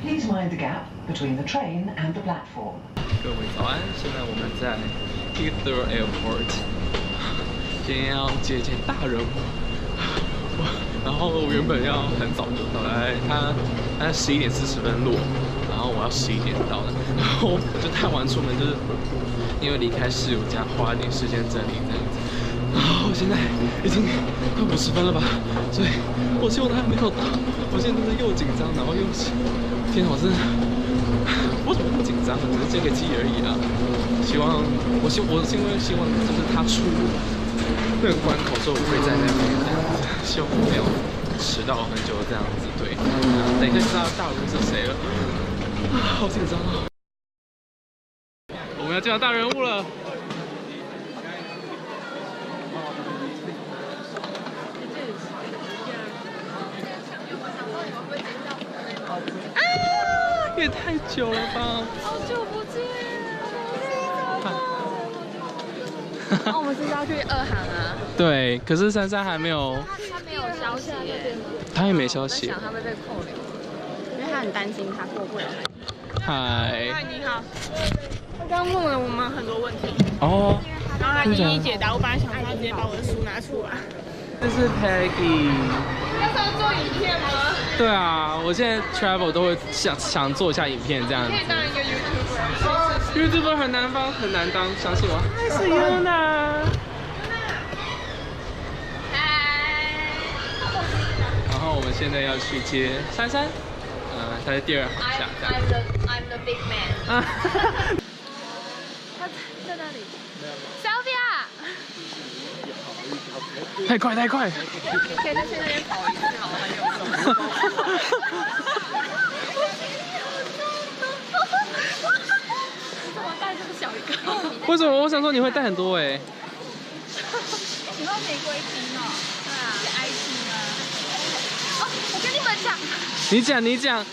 Please mind the gap between the train and the platform. 各位早安，现在我们在 Heathrow Airport， 今天要接见大人物。然后我原本要很早就到来，他11点40分落，然后我要11点到的，然后我就太晚出门，就是因为离开室友家，花一点时间整理这样子。然后我现在已经快50分了吧，所以我希望他还没有到，我现在真的又紧张，然后又天哪，我真的为什么那么紧张呢？只是接个机而已啦。我是因为希望就是他出那个关口之后，我会在那边这样子，希望我没有迟到很久这样子。对，等一下就知道大人物是谁了，好紧张啊！我们要见到大人物了。啊！也太久了吧！好久不见。哦，我们是要去2航啊。对，可是珊珊还没有。他没有消息耶。他也没消息。我在想他会被扣留，因为他很担心他过不了。嗨。嗨，你好。他刚问了我们很多问题。哦。然后他一一解答。我本来想他直接把我的书拿出来。这是 Peggy。要是要做影片吗？对啊，我现在 travel 都会想做一下影片这样子。可以当一个 YouTuber。YouTuber 很难当，相信我。嗨，是 Yuna。嗨。然后我们现在要去接珊珊，她在第2航下。I'm the big man。他在哪里 ？Sylvia。太快！可以在那边跑一次吗？很有重。怎么带这么小一个？为什么？我想说你会带很多哎。喜欢玫瑰金哦。对啊。是 IT 吗？哦，我跟你们讲。你讲。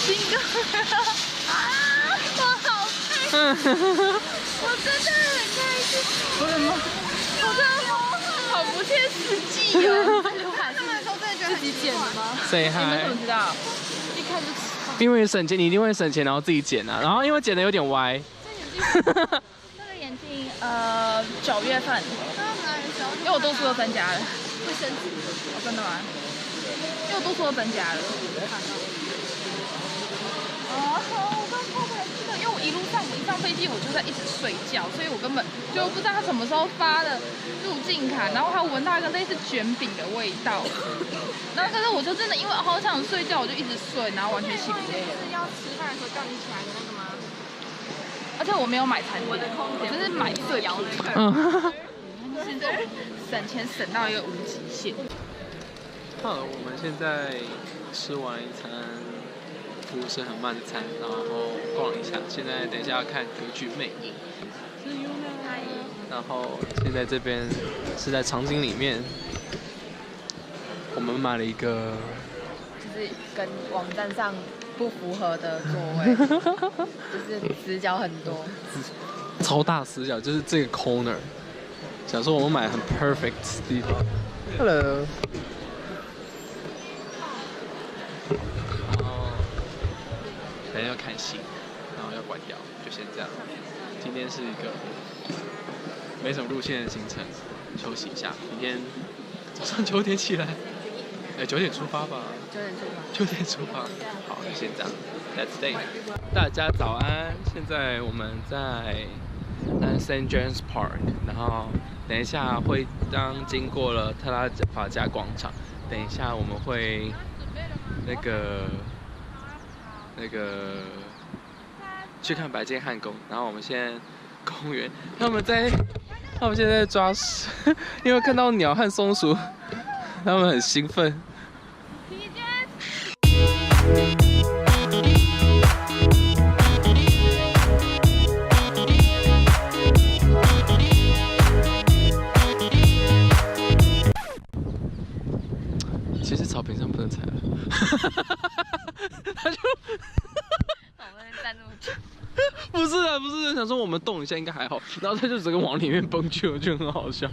金哥。啊，我好开心。我真的很开心。我怎么？我真的好不切实际哦！他们说真的觉得自己剪的吗？谁嗨？你们怎么知道？一看就知道。因为省钱，你一定会省钱，然后自己剪啊。然后因为剪的有点歪。这个眼镜9月份，因为我多数都增加了。会升级？哦，真的吗？因为我多数都增加了。哦，我刚偷回来这个，因为我一上飞机我就在一直睡觉，所以我根本就不知道他什么时候发的入境卡，然后还闻到一个类似卷饼的味道，然后可是我就真的因为好想睡觉，我就一直睡，然后完全起不来。是要吃饭的时候叫你起来的那个吗？而且我没有买餐点，我就是买睡摇的。就是省钱省到一个无极限。好，我们现在吃完一餐。服务是很慢的餐，然后逛一下。现在等一下要看歌剧魅影，然后现在这边是在场景里面，我们买了一个，就是跟网站上不符合的座位，就是死角很多，超大死角，就是这个 corner。想说我们买很 perfect 的地方。Hello。等一下要看戏，然后要关掉，就先这样。今天是一个没什么路线的行程，休息一下。明天早上9点起来，9点出发吧。9点出发。好，就先这样。Let's stay。大家早安，现在我们在St. James Park， 然后等一下会经过了特拉法加广场，等一下我们会那个去看白金汉宫，然后我们现在公园，他们现在在抓屎，因为看到鸟和松鼠，他们很兴奋。其实草坪上不能踩了，他就。不是啊，不是想说我们动一下应该还好，然后他就整个往里面蹦去，我觉得很好笑。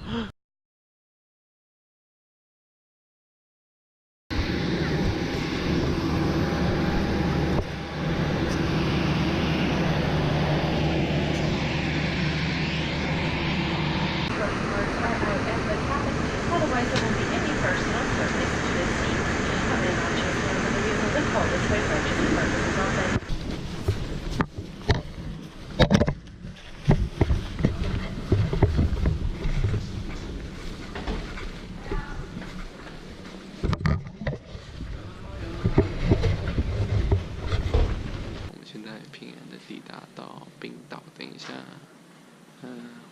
冰岛，等一下，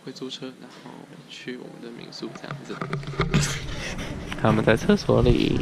会租车，然后去我们的民宿这样子。他们在厕所里。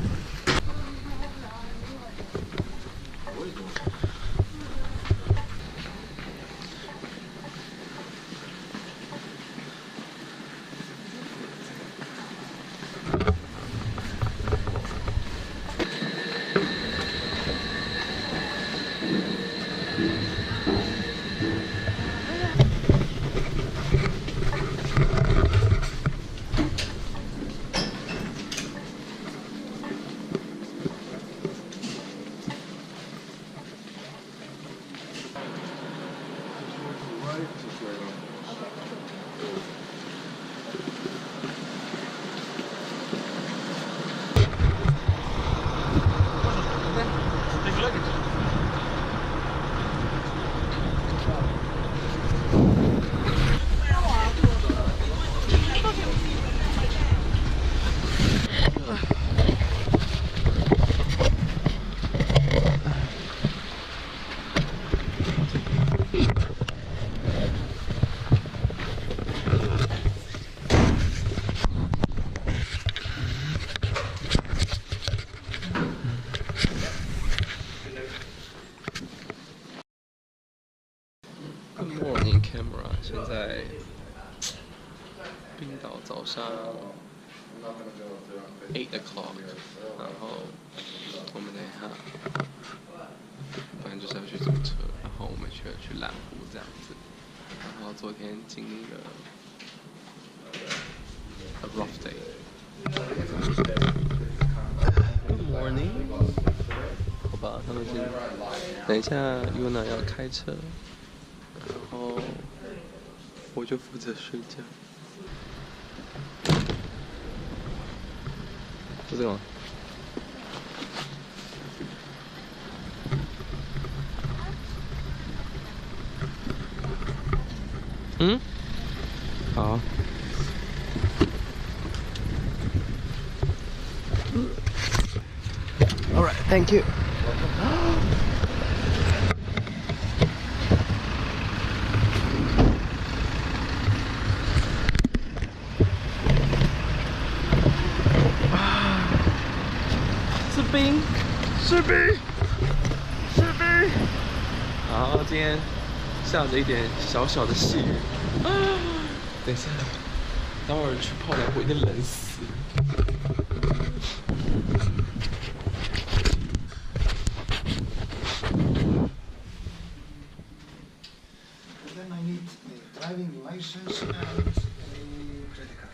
Morning camera， 现在冰岛早上8 o'clock， 然后我们等一下，反正就是要去租车，然后我们去蓝湖这样子，然后昨天经历了a rough day。Good morning， 好吧，他们先等一下 Yuna 要开车。然后我就负责睡觉。就这个吗？嗯？好。All right, thank you. 士兵，然后今天下着一点小小的细雨。等一下，待会儿去泡凉湖一定冷死。Then I need a driving license and a credit card.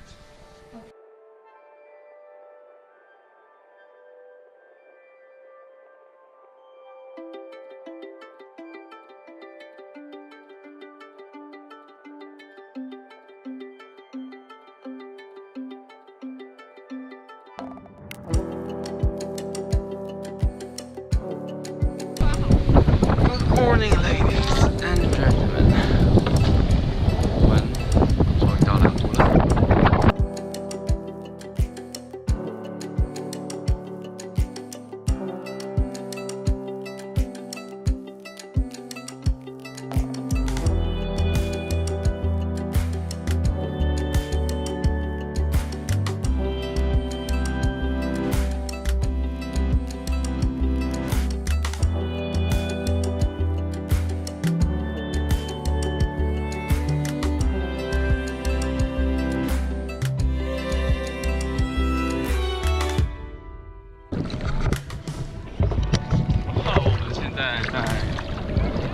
Good morning, ladies and gentlemen. 我们终于到蓝湖了。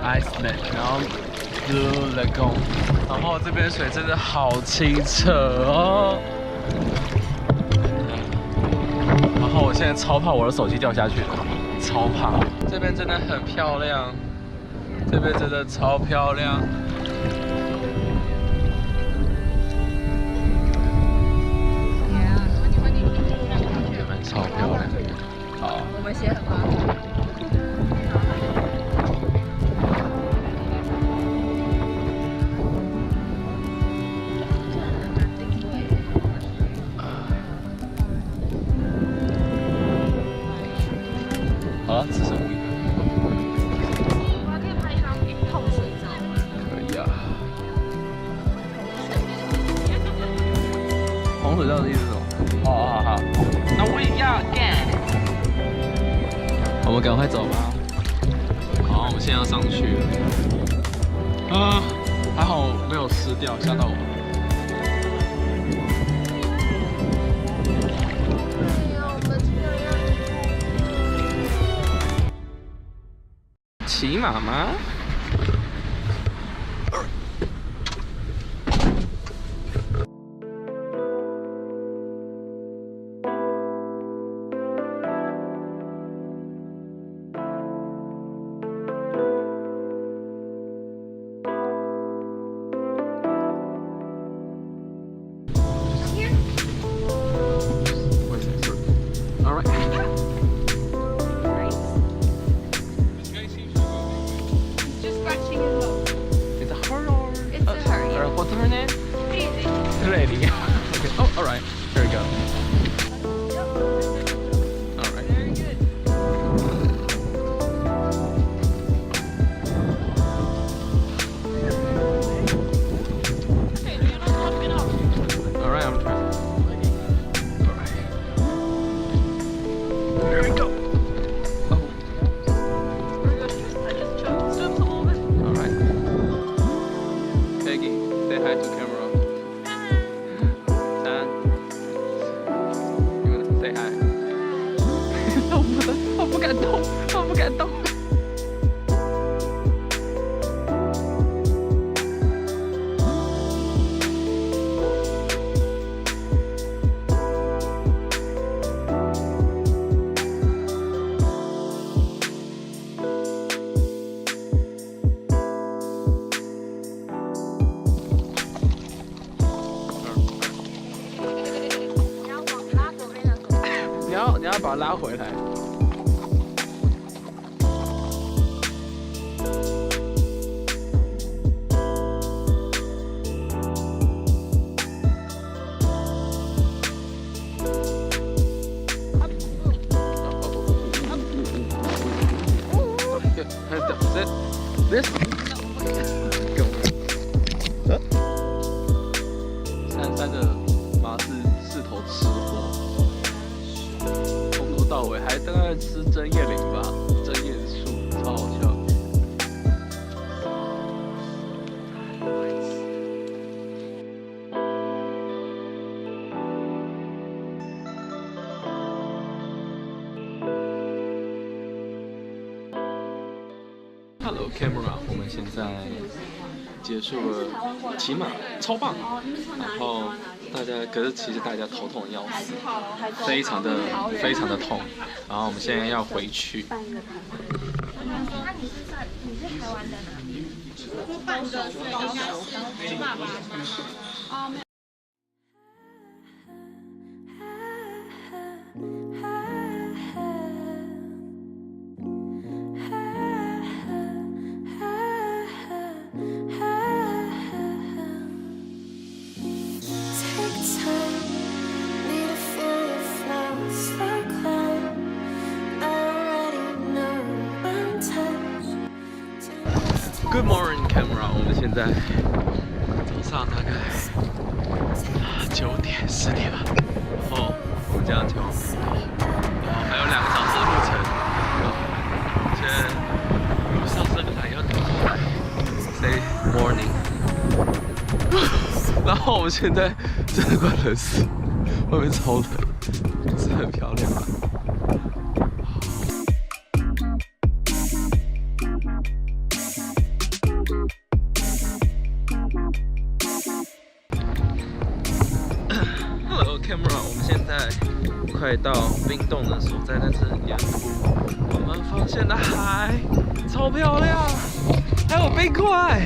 Iceland， 然后 Blue Lagoon， 然后这边水真的好清澈哦。然后我现在超怕我的手机掉下去了，超怕。这边真的很漂亮，这边真的超漂亮。这边超漂亮。好，我们鞋很滑。好了，只剩5个。我可以拍一张泡水照吗？可以我们赶快走吧。好，我们现在要上去了。啊，还好没有湿掉，吓到我。骑马吗？What's her name? Lady. Okay. Oh, all right. Here we go. All right. Very good. Okay, you're not popping off. All right, I'm trying. All right. Here we go. Oh. Very good. I just jumped a little bit. All right. Peggy, say hi to camera. San, you wanna say hi? 我不敢动，我不敢动。你要把它拉回来。This. 珊的马是头吃货。从头到尾还大概吃针叶林吧，针叶树，超好笑。Hello camera， 我们现在结束了骑马，超棒。然后可是其实大家头痛的要死，非常的痛。然后我们现在要回去。那你是台湾的哪里？我半个是应该是爸爸吗？哦，没有。Good morning, camera。我们现在早上大概9点、10点吧。然后我们这样前往冰岛，然后还有2个小时的路程。现在路上这个来要等过来 ，say morning。然后我们现在真的快冷死，外面超冷，是很漂亮啊。Camera， 我们现在快到冰洞的所在，但是沿途我们发现的海超漂亮，还有冰块，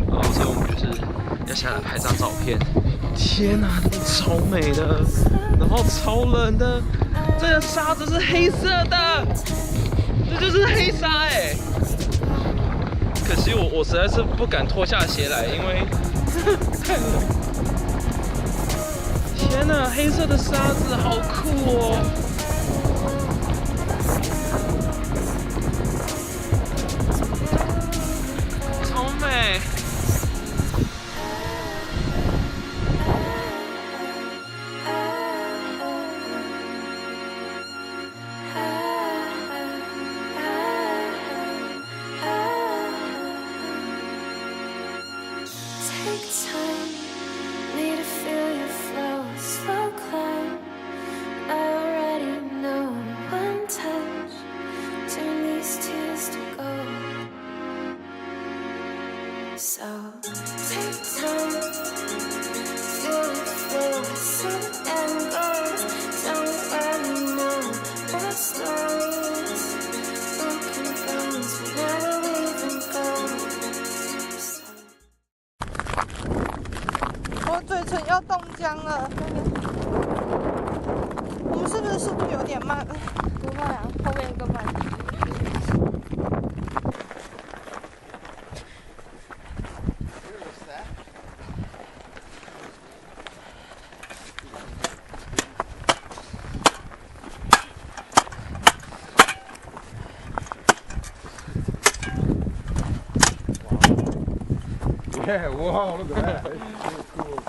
然后所以我们就是要下来拍张照片。天哪，真的超美的，然后超冷的，这个沙子是黑色的，这就是黑沙哎。可惜我实在是不敢脱下鞋来，因为太冷。天哪，黑色的沙子好酷哦！超美。香了。我们是不是速度有点慢？不会啊，后面更慢。Yeah, wow, look at that. It's so cool.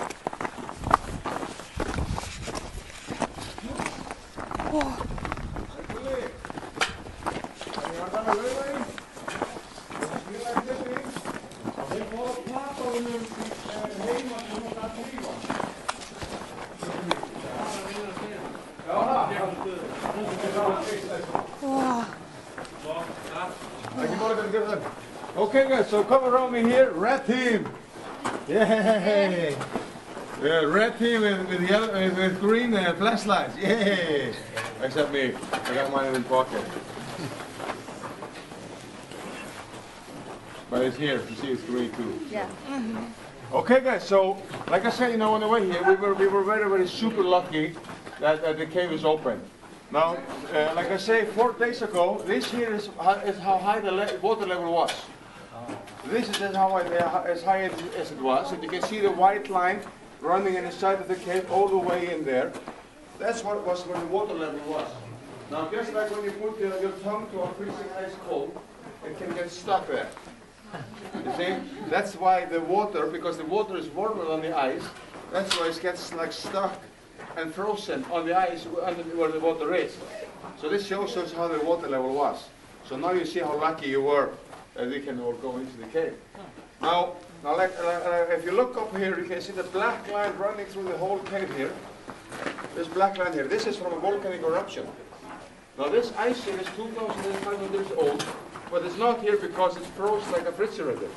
Okay guys, so come around me here, red team. Yay! Yeah, red team with yellow with green flashlights. Yay! Except me, I got mine in the pocket. But it's here. You see, it's green too. Yeah. Okay, guys. So, like I said, you know, on the way here, we were very super lucky that the cave is open. Now, like I say, 4 days ago, this here is how high the water level was. This is as high as it was, and you can see the white line running inside of the cave all the way in there. That's what was where the water level was. Now, just like when you put your tongue to a freezing ice cold, it can get stuck there. You see? That's why the water, because the water is warmer than the ice, that's why it gets like stuck and frozen on the ice under where the water is. So this shows us how the water level was. So now you see how lucky you were that we can all go into the cave. Now if you look up here, you can see the black line running through the whole cave here. This black line here, this is from a volcanic eruption. Now this ice here is 2,500 years old, but it's not here because it's frozen like a refrigerator.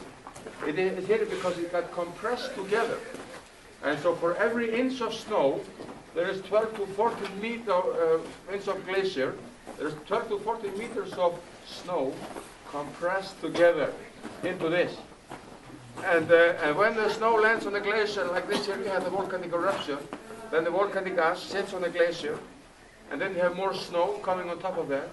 It is here because it got compressed together. And so for every inch of snow, there is 12 to 14 inches of glacier. There's 12 to 14 meters of snow compressed together into this. And when the snow lands on the glacier, like this here, you have the volcanic eruption. Then the volcanic ash sits on the glacier, and then you have more snow coming on top of that,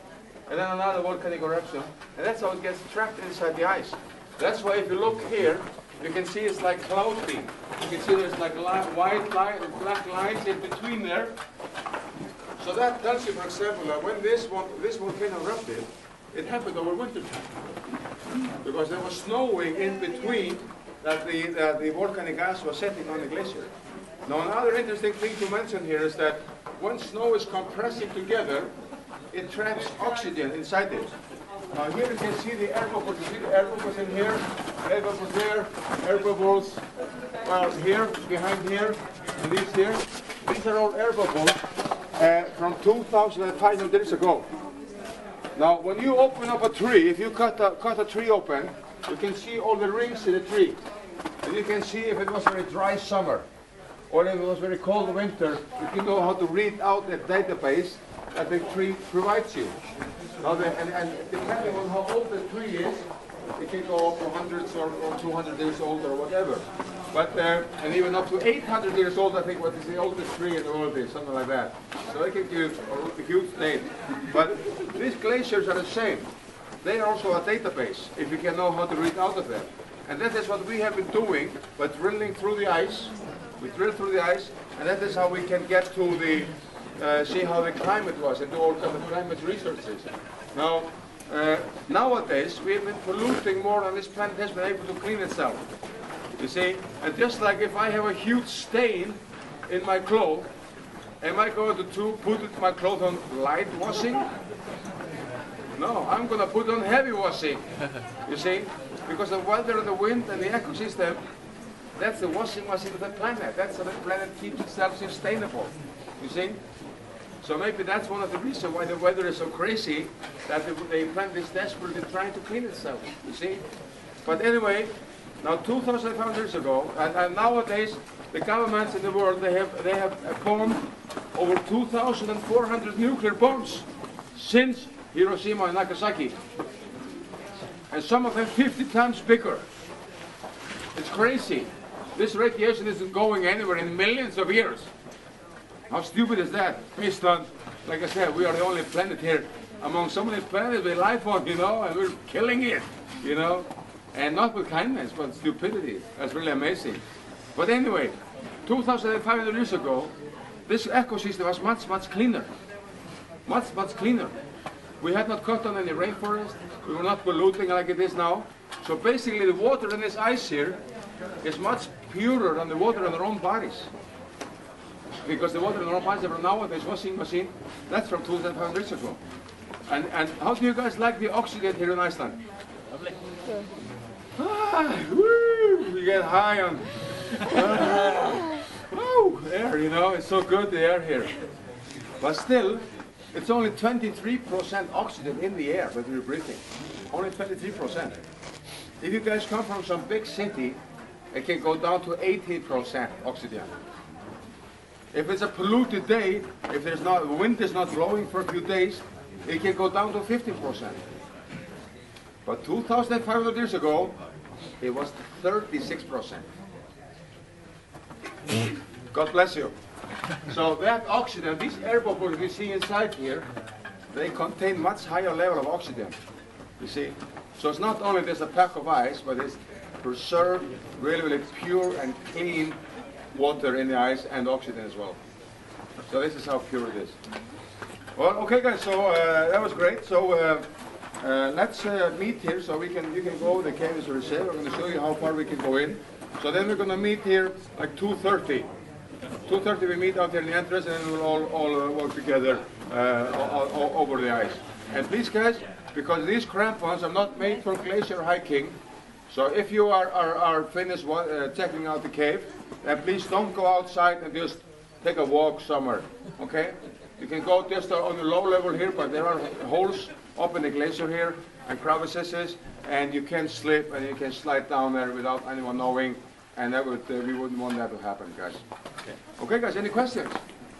and then another volcanic eruption, and that's how it gets trapped inside the ice. That's why if you look here, you can see it's like cloud peak. You can see there's like white line and black lines in between there. So that tells you, for example, that when this volcano erupted, it happened over winter time, because there was snowing in between that the volcanic gas was setting on the glacier. Now another interesting thing to mention here is that when snow is compressing together, it traps oxygen inside it. Now here you can see the air bubbles. You see the air bubbles in here, air bubbles there, air bubbles here, behind here, and these here. These are all air bubbles from 2,500 years ago. Now when you open up a tree, if you cut a tree open, you can see all the rings in the tree. And you can see if it was a very dry summer or if it was very cold winter, you can know how to read out that database that the tree provides you. Now and depending on how old the tree is, it can go up to hundreds or 200 years old or whatever. But and even up to 800 years old, I think what is the oldest tree in the world is, something like that. So they can give a huge name. But these glaciers are the same. They are also a database, if you can know how to read out of them. And that is what we have been doing, by drilling through the ice. We drill through the ice, and that is how we can get to the, see how the climate was and do all kinds of climate researches. Now, nowadays, we have been polluting more than this planet has been able to clean itself. You see, and just like if I have a huge stain in my clothes, am I going to put my clothes on light washing? No, I'm going to put on heavy washing, you see, because the weather and the wind and the ecosystem, that's the washing machine of the planet. That's how the planet keeps itself sustainable, you see. So maybe that's one of the reasons why the weather is so crazy, that the planet is desperately trying to clean itself, you see. But anyway, now 2,500 years ago, and nowadays, the governments in the world, they have bombed over 2,400 nuclear bombs since Hiroshima and Nagasaki. And some of them 50 times bigger. It's crazy. This radiation isn't going anywhere in millions of years. How stupid is that? Based on, like I said, we are the only planet here among so many planets with life on, you know, and we're killing it, you know, and not with kindness, but stupidity. That's really amazing. But anyway, 2,500 years ago, this ecosystem was much, much cleaner. Much, much cleaner. We had not cut down any rainforest. We were not polluting like it is now. So basically the water in this ice here is much purer than the water in our own bodies. Because the water in our own bodies are nowadays washing machine, that's from 2,500 years ago. And how do you guys like the oxygen here in Iceland? Lovely. Woo, you get high on air, you know, it's so good the air here. But still, it's only 23% oxygen in the air that we're breathing. Only 23%. If you guys come from some big city, it can go down to 80% oxygen. If it's a polluted day, if there's not, wind is not blowing for a few days, it can go down to 50%. But 2,500 years ago, it was 36%. God bless you. So that oxygen, these air bubbles you see inside here, they contain much higher level of oxygen. You see? So it's not only there's a pack of ice, but it's preserved, really, really pure and clean water in the ice and oxygen as well. So this is how pure it is. Well, okay guys, so that was great. So let's meet here so you can go, the cave is reserved. I'm going to show you how far we can go in. So then we're going to meet here like 2:30. 2:30 we meet out here in the entrance, and then we'll all walk together over the ice. And please guys, because these crampons are not made for glacier hiking, so if you are finished checking out the cave, then please don't go outside and just take a walk somewhere, okay? You can go just on the low level here, but there are holes up in the glacier here and crevices, and you can slip and you can slide down there without anyone knowing, and that would we wouldn't want that to happen, guys. Okay, guys, any questions?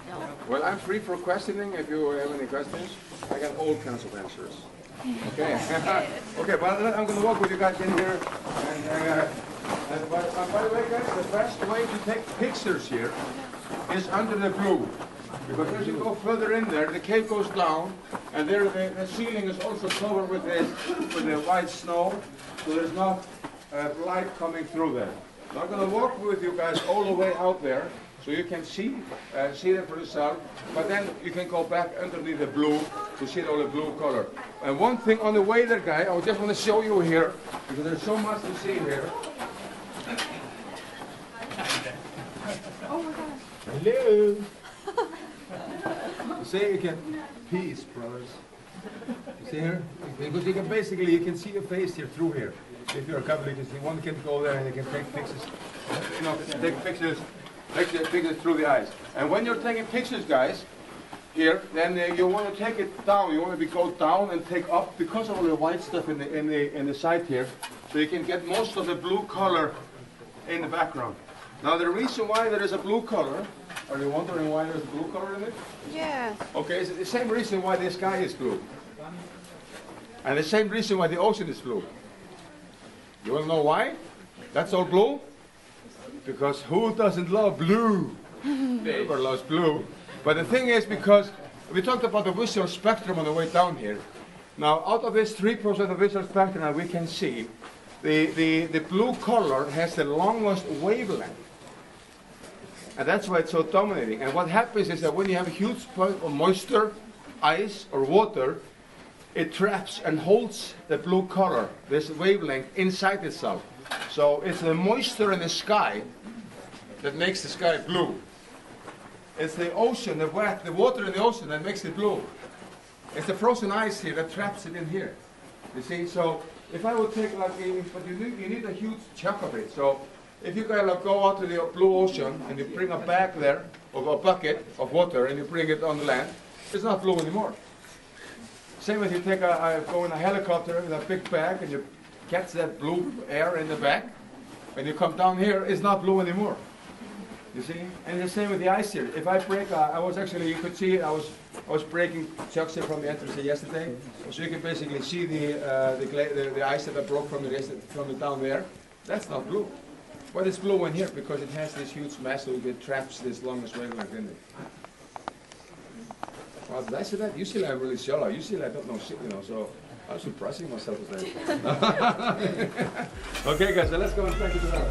No. Well, I'm free for questioning if you have any questions. I got all kinds of answers. Okay. Okay, but I'm going to walk with you guys in here. And by the way, guys, the best way to take pictures here is under the blue. Because as you go further in there, the cave goes down, and there the ceiling is also covered with the white snow, so there's not light coming through there. So I'm going to walk with you guys all the way out there, so you can see them for yourself, but then you can go back underneath the blue to see all the blue color. And one thing on the way there, guys, I just want to show you here, because there's so much to see here. Oh my God. Hello. See, you can, peace, brothers. You see here? Because you can basically, you can see your face here through here. If you're a Catholic, one can go there and you can take pictures, take pictures through the eyes. And when you're taking pictures, guys, here, then you want to take it down. You want to go down and take up because of all the white stuff in the side here, so you can get most of the blue color in the background. Now the reason why there is a blue color, are you wondering why there's a blue color in it? Yeah. Okay, it's the same reason why the sky is blue. And the same reason why the ocean is blue. You want to know why? That's all blue? Because who doesn't love blue? Everybody loves blue. But the thing is, because we talked about the visual spectrum on the way down here. Now, out of this 3% of visual spectrum that we can see, the blue color has the longest wavelength. And that's why it's so dominating. And what happens is that when you have a huge point of moisture, ice, or water, it traps and holds the blue color, this wavelength, inside itself. So it's the moisture in the sky that makes the sky blue. It's the ocean, the water in the ocean that makes it blue. It's the frozen ice here that traps it in here. You see, so if I would take like, but you need a huge chunk of it. So if you kind of go out to the blue ocean and you bring a bag there, or a bucket of water, and you bring it on the land, it's not blue anymore. Same as you take go in a helicopter with a big bag and you catch that blue air in the back. When you come down here, it's not blue anymore. You see? And the same with the ice here. If I break, I was actually, you could see, I was breaking chunks here from the entrance here yesterday. So you can basically see the ice that I broke from the down there. That's not blue. But it's blue in here because it has this huge mass, so it traps this long as wavelength in it. Wow, did I say that? Usually I'm really shallow. Usually I don't know shit, so I'm surprising myself with that. Okay, guys, so let's go and check it out.